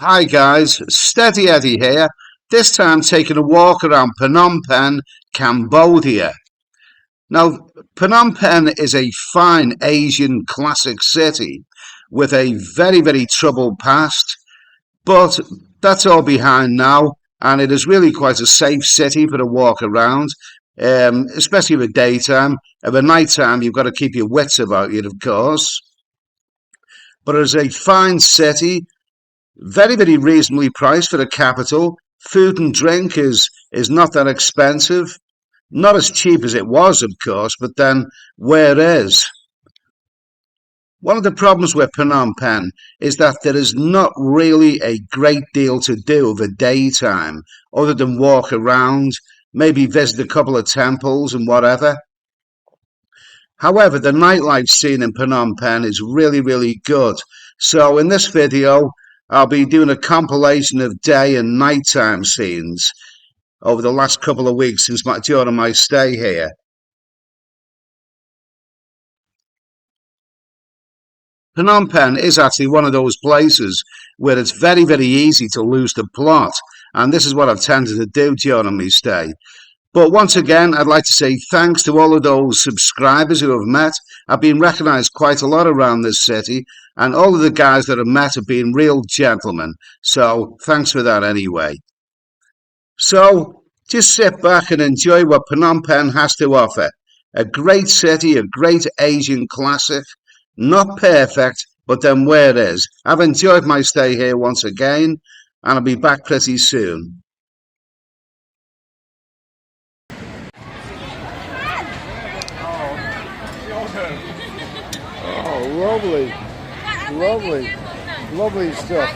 Hi guys, Steady Eddie here, this time taking a walk around Phnom Penh, Cambodia. Now, Phnom Penh is a fine Asian classic city with a very troubled past, but that's all behind now, and it is really quite a safe city for a walk around, especially in the daytime. At the night time, you've got to keep your wits about you, of course. But it is a fine city, very reasonably priced for the capital. Food and drink is not that expensive, not as cheap as it was, of course, but then where is? One of the problems with Phnom Penh is that there is not really a great deal to do over daytime, other than walk around, maybe visit a couple of temples and whatever. However, the nightlife scene in Phnom Penh is really good. So in this video, I'll be doing a compilation of day and nighttime scenes over the last couple of weeks during my stay here. Phnom Penh is actually one of those places where it's very easy to lose the plot, and this is what I've tended to do during my stay. But once again, I'd like to say thanks to all of those subscribers who have met. I've been recognised quite a lot around this city, and all of the guys that have met have been real gentlemen. So thanks for that anyway. So just sit back and enjoy what Phnom Penh has to offer. A great city, a great Asian classic. Not perfect, but then where it is. I've enjoyed my stay here once again, and I'll be back pretty soon. Oh, lovely stuff.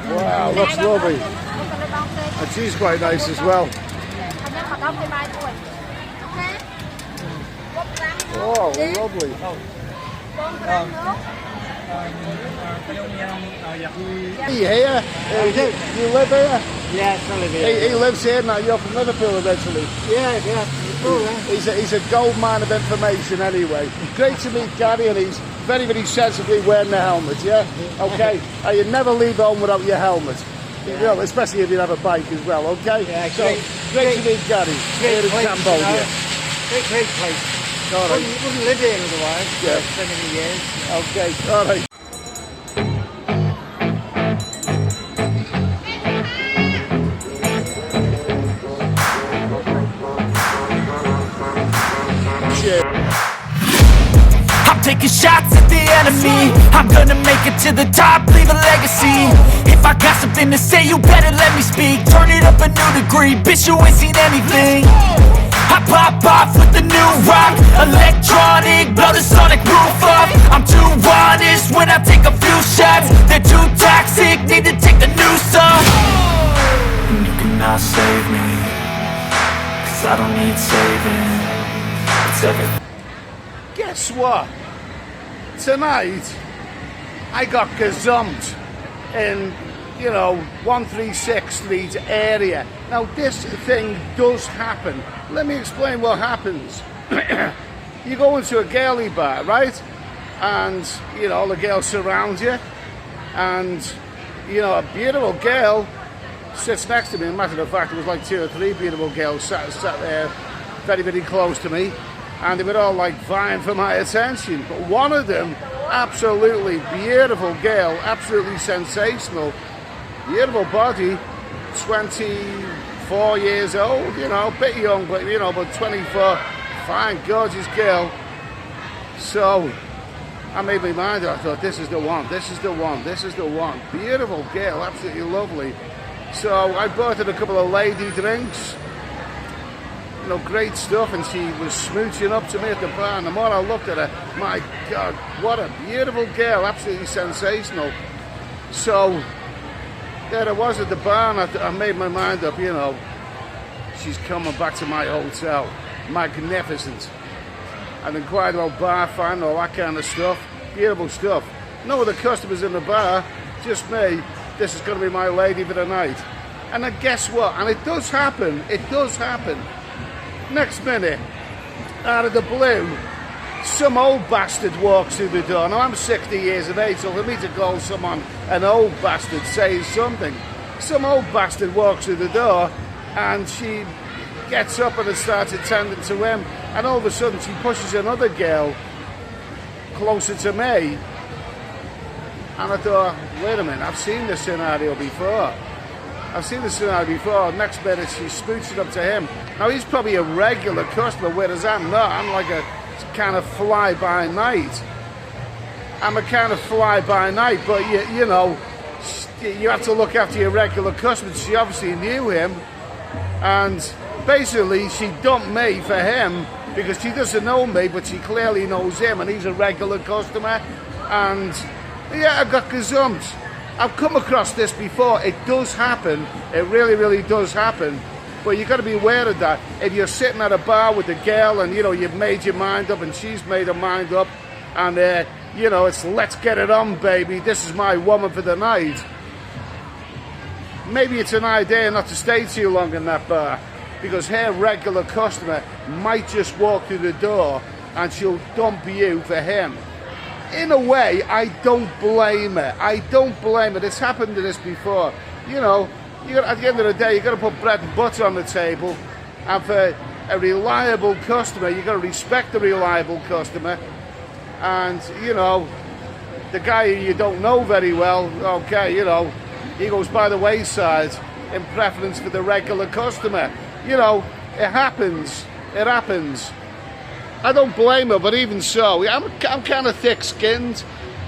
Wow, looks lovely. And she's quite nice as well. Oh, lovely. Here? You live here? Yes, I live here. He lives here now. You're from Liverpool eventually. Yeah. Cool, yeah. He's a gold mine of information anyway. Great to meet Gary, and he's very sensibly wearing the helmet, yeah? Okay. You never leave home without your helmet. You know, especially if you have a bike as well, okay? Yeah, great to meet Gary here in Cambodia. Great place. All right. Wouldn't live here otherwise. Yeah. So many years. Okay, all right. I'm taking shots at the enemy. I'm gonna make it to the top, leave a legacy. If I got something to say, you better let me speak. Turn it up a new degree, bitch, you ain't seen anything. I pop off with the new rock, electronic, blow the sonic roof up. I'm too honest when I take a few shots. They're too toxic, need to take the noose off. And you cannot save me, 'cause I don't need saving. It's everything. Guess what? Tonight, I got gazumped in, 136 Street area. Now, this thing does happen. Let me explain what happens. You go into a girly bar, right? And, all the girls surround you. And, a beautiful girl sits next to me. As a matter of fact, there was like 2 or 3 beautiful girls sat there very close to me. And they were all like vying for my attention. But one of them, absolutely beautiful girl, absolutely sensational, beautiful body, 24 years old, a bit young, but but 24, fine, gorgeous girl. So I made my mind up. I thought, this is the one, this is the one. Beautiful girl, absolutely lovely. So I bought her a couple of lady drinks. Great stuff, and she was smooching up to me at the bar, and the more I looked at her, my God, what a beautiful girl, absolutely sensational. So there I was at the bar, and I made my mind up, she's coming back to my hotel, magnificent. And inquired about bar fine, all that kind of stuff, beautiful stuff. No other customers in the bar, just me. This is going to be my lady for the night. And then guess what? And it does happen. Next minute, out of the blue, some old bastard walks through the door. Now I'm 60 years of age, so for me to call someone an old bastard says something. Some old bastard walks through the door and she gets up and starts attending to him, and all of a sudden she pushes another girl closer to me. And I thought, wait a minute, I've seen this scenario before. Next minute she's smooching up to him. Now he's probably a regular customer, whereas I'm not. I'm like a kind of fly-by-night. But you know, you have to look after your regular customers. She obviously knew him, and basically she dumped me for him because she doesn't know me, but she clearly knows him, and he's a regular customer. And yeah, I got gazumped. I've come across this before. It does happen. It really, really does happen. But you got to be aware of that. If you're sitting at a bar with a girl and, you know, you've made your mind up and she's made her mind up, and, you know, it's let's get it on, baby. This is my woman for the night. Maybe it's an idea not to stay too long in that bar, because her regular customer might just walk through the door and she'll dump you for him. In a way, I don't blame her. It's happened to this before. You know, at the end of the day, you've got to put bread and butter on the table. And for a reliable customer, you've got to respect the reliable customer. And, you know, the guy you don't know very well, okay, you know, he goes by the wayside in preference for the regular customer. You know, it happens. I don't blame her, but even so, I'm kind of thick-skinned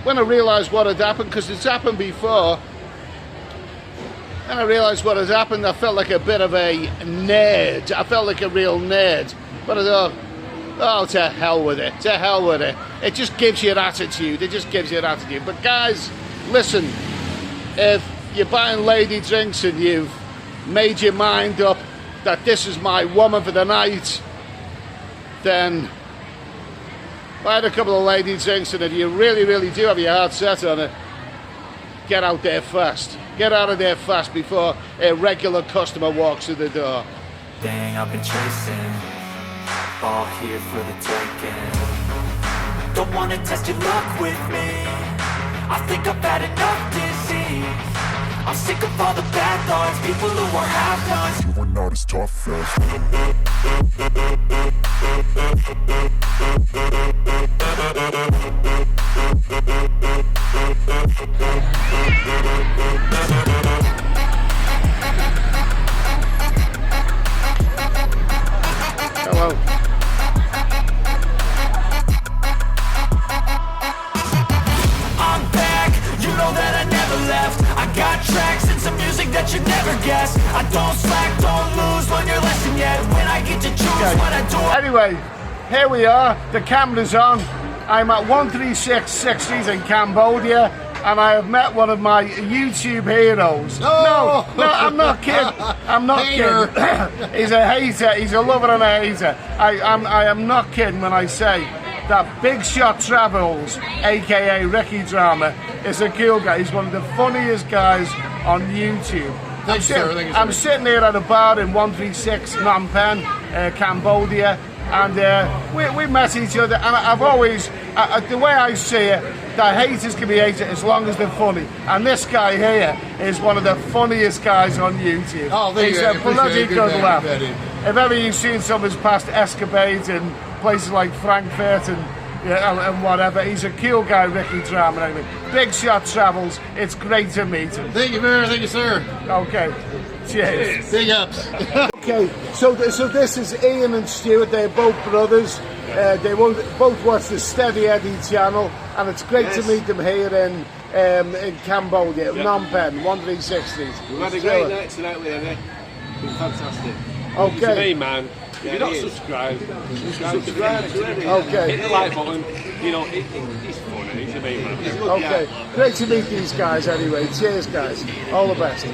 when I realised what had happened, because it's happened before. When I realised what had happened, I felt like a bit of a nerd. I felt like a real nerd. But I thought, oh, to hell with it. It just gives you an attitude. But guys, listen, if you're buying lady drinks and you've made your mind up that this is my woman for the night, then buy a couple of lady drinks, and if you really, really do have your heart set on it, get out there fast. Get out of there fast before a regular customer walks through the door. Dang, I've been chasing, all here for the taking. Don't wanna test your luck with me, I think I've had enough disease. I'm sick of all the bad thoughts, people who are half-nots. You are not as tough Hello. I'm back, you know that I never left. I got tracks and some music that you never guessed. I don't slack, don't lose, learn your lesson yet. When I get to choose what I do. Anyway, here we are, the camera's on. I'm at 136 6th Street in Cambodia, and I have met one of my YouTube heroes. No, I'm not kidding. He's a hater, he's a lover and a hater. I am not kidding when I say that Big Shot Travels, aka Ricky Drama, is a cool guy. He's one of the funniest guys on YouTube. I'm sitting here at a bar in 136 Phnom Penh, Cambodia, and we met each other, and I've always, the way I see it, that haters can be hated as long as they're funny, and this guy here is one of the funniest guys on YouTube. Oh, he's a bloody good laugh. If ever you've seen some of his past escapades in places like Frankfurt and whatever, he's a cool guy, Ricky Drama. Anyway, Big Shot Travels, it's great to meet him. Thank you, Mayor. Thank you, sir. Okay, cheers. Big ups. Okay, so this is Ian and Stuart. They're both brothers. They both watch the Steady Eddie channel, and it's great to meet them here in Cambodia, Phnom Penh, 136 Street. We've had a great night tonight with Eddie. It's been fantastic. Okay. He's a main man. If you're not subscribed to Eddie. Okay. Hit the like button. You know, he's funny. He's a main man. Okay. Great to meet these guys anyway. Cheers, guys. All the best.